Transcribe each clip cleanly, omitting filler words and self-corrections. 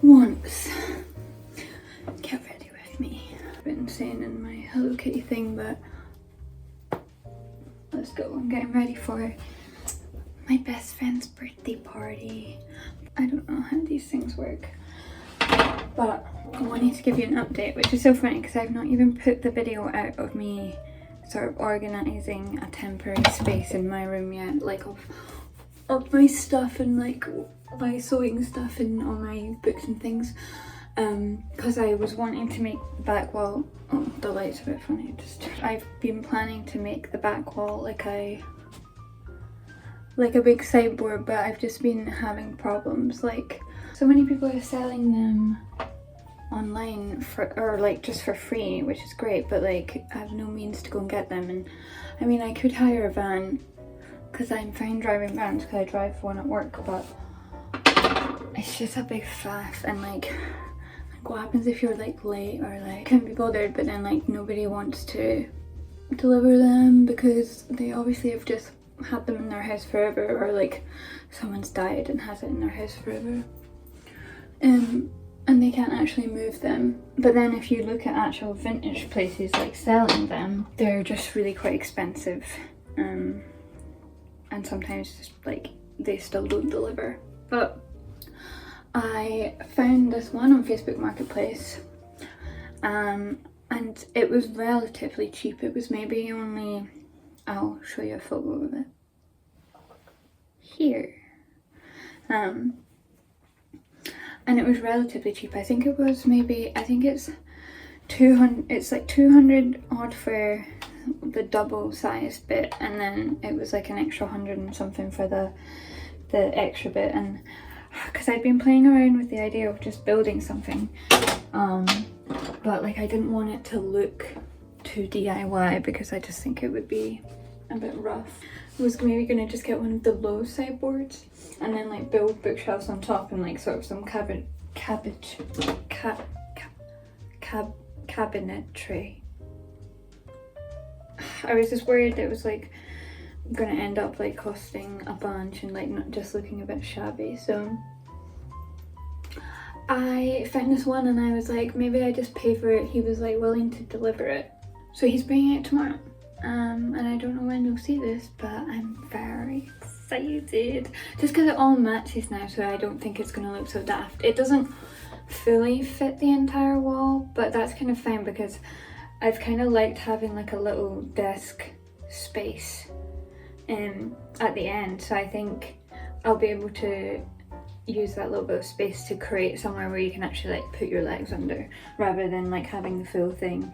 once. Get ready with me. I've been saying in my Hello Kitty thing, but let's go. I'm getting ready for my best friend's birthday party. I don't know how these things work, but I wanted to give you an update, which is so funny because I've not even put the video out of me sort of organising a temporary space in my room yet, like of my stuff and like my sewing stuff and all my books and things, because I was wanting to make the back wall, oh the light's a bit funny, I've been planning to make the back wall like a big sideboard, but I've just been having problems. Like, so many people are selling them online or like just for free, which is great, but like I have no means to go and get them. And I mean, I could hire a van because I'm fine driving vans because I drive one at work, but it's just a big faff. And like what happens if you're like late or like can't be bothered, but then like nobody wants to deliver them because they obviously have just had them in their house forever, or like someone's died and has it in their house forever, and they can't actually move them. But then if you look at actual vintage places like selling them, they're just really quite expensive, and sometimes just like they still don't deliver. But I found this one on Facebook Marketplace, and it was relatively cheap. It was maybe only, I'll show you a photo of it here, and it was relatively cheap. I think it was maybe, I think it's 200, it's like 200 odd for the double sized bit, and then it was like an extra 100 and something for the extra bit. And because I'd been playing around with the idea of just building something, but like I didn't want it to look too DIY because I just think it would be a bit rough. I was maybe gonna just get one of the low sideboards and then like build bookshelves on top and like sort of some cabinetry. I was just worried that it was like gonna end up like costing a bunch and like not just looking a bit shabby. So I found this one and I was like, maybe I just pay for it. He was like willing to deliver it, so he's bringing it tomorrow. And I don't know when you'll see this, but I'm very excited just because it all matches now, so I don't think it's gonna look so daft. It doesn't fully fit the entire wall, but that's kind of fine because I've kind of liked having like a little desk space at the end, so I think I'll be able to use that little bit of space to create somewhere where you can actually like put your legs under rather than like having the full thing.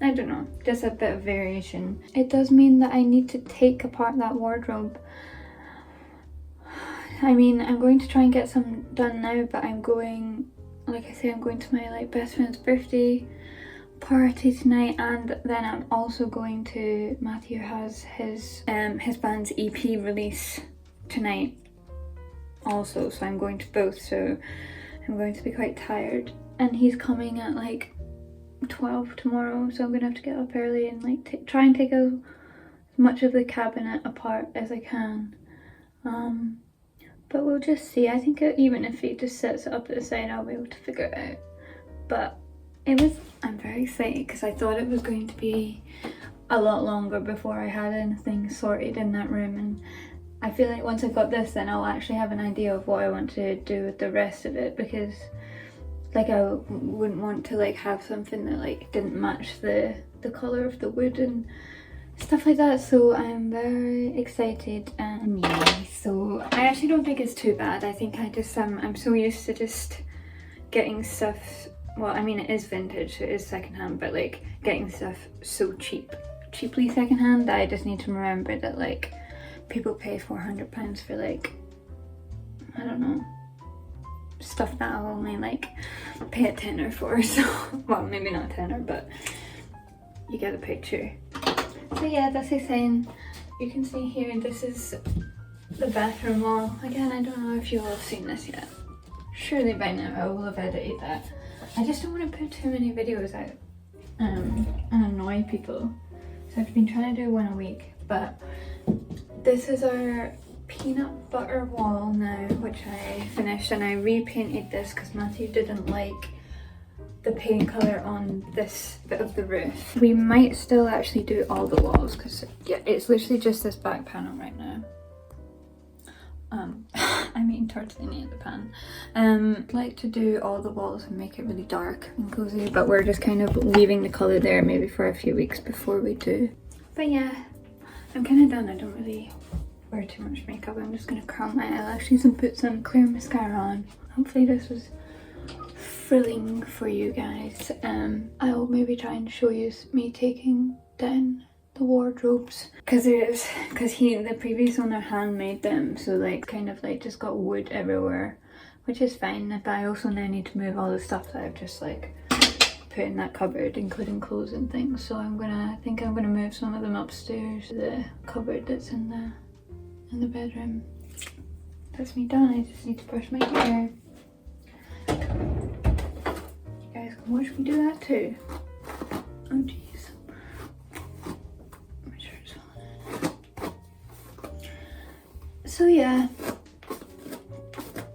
I don't know, just a bit of variation. It does mean that I need to take apart that wardrobe. I mean, I'm going to try and get some done now, but I'm going, like I say, I'm going to my like best friend's birthday party tonight, and then I'm also going to, Matthew has his band's EP release tonight also, so I'm going to both, so I'm going to be quite tired. And he's coming at like 12 tomorrow, so I'm gonna have to get up early and like try and take as much of the cabinet apart as I can, but we'll just see. I think even if he just sets it up at the side, I'll be able to figure it out. But I'm very excited because I thought it was going to be a lot longer before I had anything sorted in that room, and I feel like once I've got this, then I'll actually have an idea of what I want to do with the rest of it, because like I wouldn't want to like have something that like didn't match the colour of the wood and stuff like that. So I'm very excited, and yeah, so I actually don't think it's too bad. I think I just I'm so used to just getting stuff, well I mean it is vintage, so it is secondhand, but like getting stuff so cheaply secondhand that I just need to remember that like people pay £400 for like, I don't know, stuff that I'll only like pay a tenner for. So well, maybe not a tenner, but you get the picture. So yeah, that's exciting. You can see here, this is the bathroom wall. Again, I don't know if you all have seen this yet. Surely by now I will have edited that. I just don't want to put too many videos out and annoy people, so I've been trying to do one a week. But this is our peanut butter wall now, which I finished, and I repainted this because Matthew didn't like the paint colour on this bit of the roof. We might still actually do all the walls because yeah, it's literally just this back panel right now. I mean towards the end of the pan. I'd like to do all the walls and make it really dark and cozy, but we're just kind of leaving the colour there maybe for a few weeks before we do. But yeah, I'm kind of done. I don't really wear too much makeup. I'm just going to curl my eyelashes and put some clear mascara on. Hopefully this was thrilling for you guys. I'll maybe try and show you me taking down the wardrobes because the previous owner handmade them, so like kind of like just got wood everywhere, which is fine, but I also now need to move all the stuff that I've just like put in that cupboard, including clothes and things. So I think I'm gonna move some of them upstairs to the cupboard that's in the bedroom. That's me done. I just need to brush my hair. You guys can watch me do that too. Oh geez. So yeah,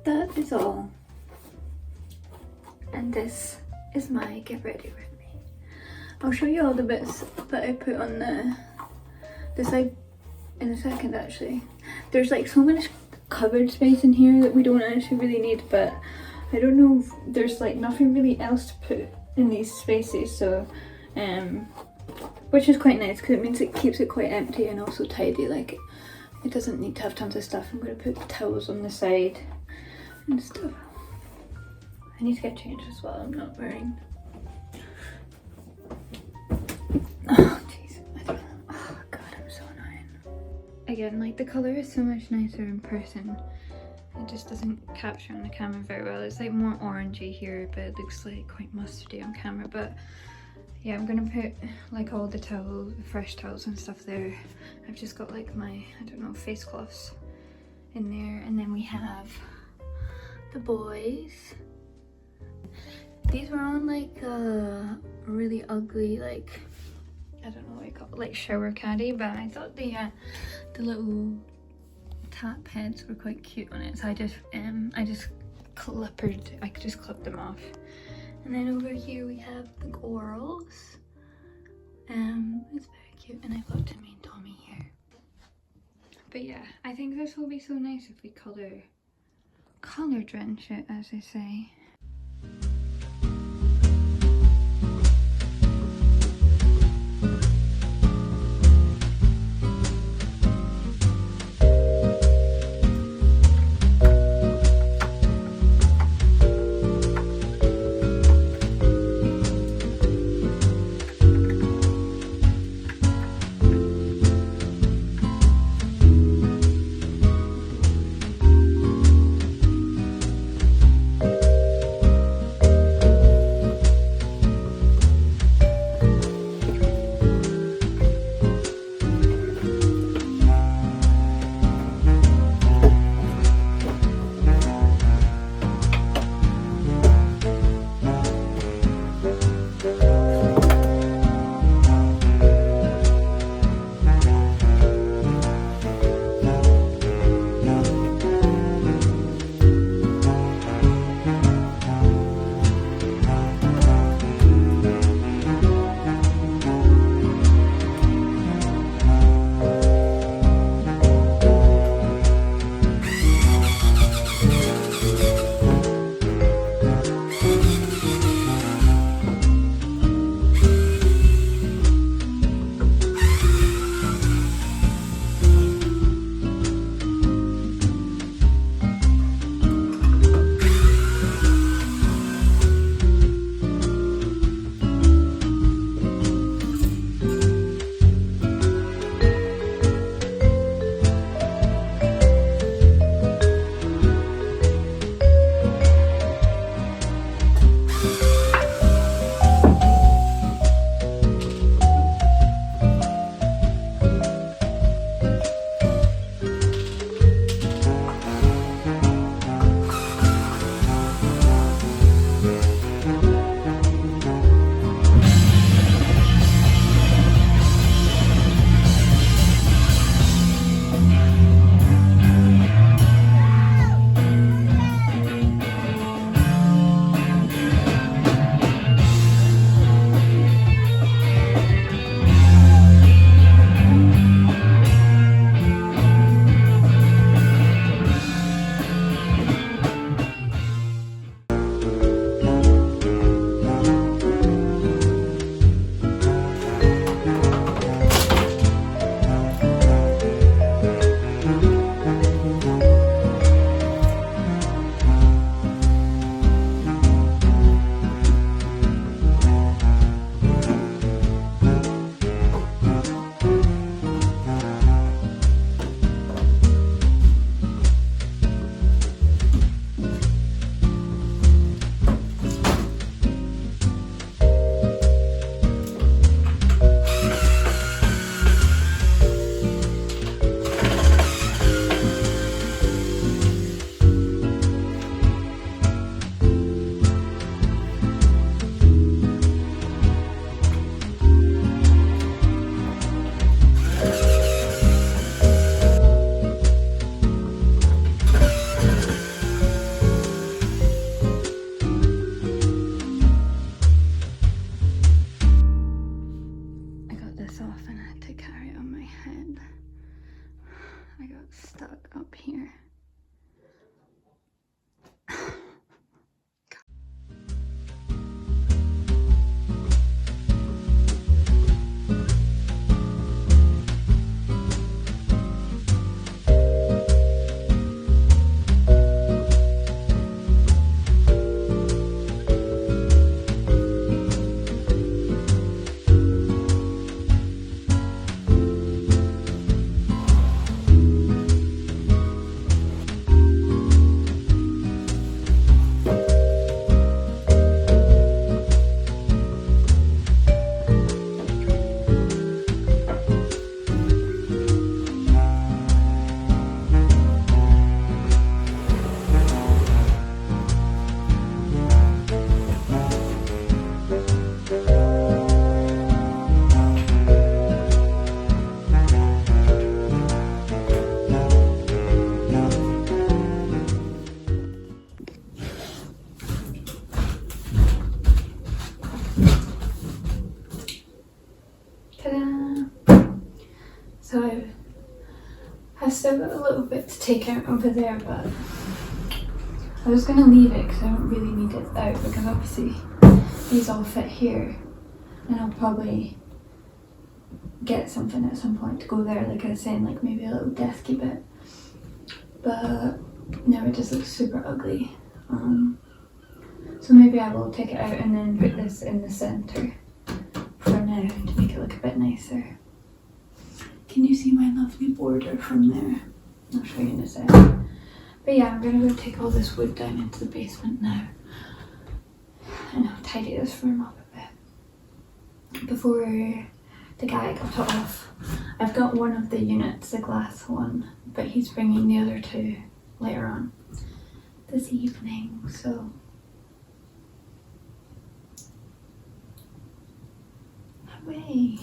that is all. And this is my get ready with me. I'll show you all the bits that I put on the side in a second actually. There's like so much cupboard space in here that we don't actually really need, but I don't know if there's like nothing really else to put in these spaces, so which is quite nice because it means it keeps it quite empty and also tidy. Like it doesn't need to have tons of stuff. I'm going to put towels on the side and stuff. I need to get changed as well. I'm not wearing. Oh jeez, I don't know. Oh god, I'm so annoying. Again, like the colour is so much nicer in person. It just doesn't capture on the camera very well. It's like more orangey here, but it looks like quite mustardy on camera. But yeah, I'm gonna put like all the towels, the fresh towels and stuff there. I've just got like my, I don't know, face cloths in there. And then we have the boys. These were on like a really ugly, like, I don't know what you call it, like shower caddy, but I thought the little tap heads were quite cute on it. So I just clipped them off. And then over here we have the corals. It's very cute, and I've got Timmy and Tommy here. But yeah, I think this will be so nice if we color drench it, as they say. I still got a little bit to take out over there, but I was going to leave it because I don't really need it out, because obviously these all fit here, and I'll probably get something at some point to go there, like I was saying, like maybe a little desky bit. But no, it just looks super ugly. So maybe I will take it out and then put this in the centre for now to make it look a bit nicer. Can you see my lovely border from there? I'll show you in a sec. But yeah, I'm gonna go take all this wood down into the basement now, and I'll tidy this room up a bit before the guy got it off. I've got one of the units, the glass one, but he's bringing the other two later on this evening, so away.